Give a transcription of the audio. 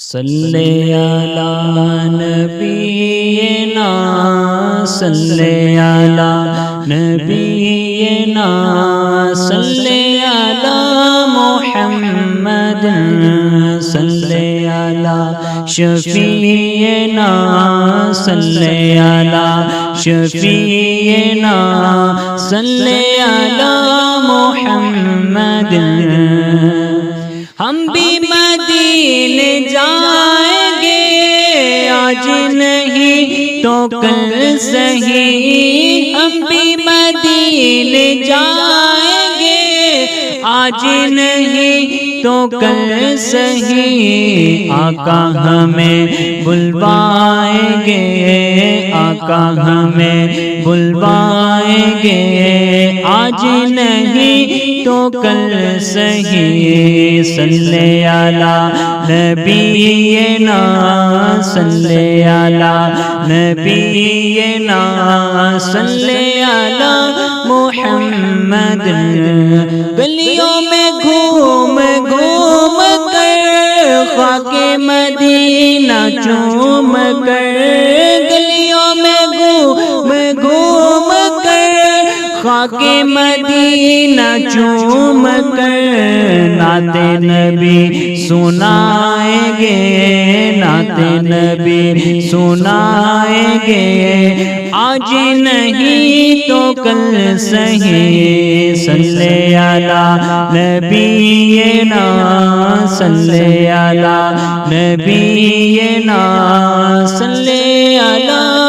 صلی علی نبینا صلی علی نبینا صلی علی محمد صلی علی شفیعنا صلی علی شفیعنا صلی علی محمد۔ ہم بھی مدینے جائیں گے آج نہیں تو کل سہی، ہم بھی مدینے جائیں گے آج نہیں تو کل سہی۔ آقا ہمیں بلوائیں گے، آقا ہمیں بلوائیں گے آج نہیں تو کل سہی۔ صلی علی نبینا صلی علی نبینا صلی علی محمد۔ گلیوں میں گھوم گھوم کر خاک مدینہ چوم کر، گلیوں میں گھوم گھوم کر خاک مدینہ چوم کر، نعت نبی سنائیں گے، نعت نبی سنائیں گے آج نہیں تو کل سہی۔ صلی علی نبینا صلی علی نبینا صلی علی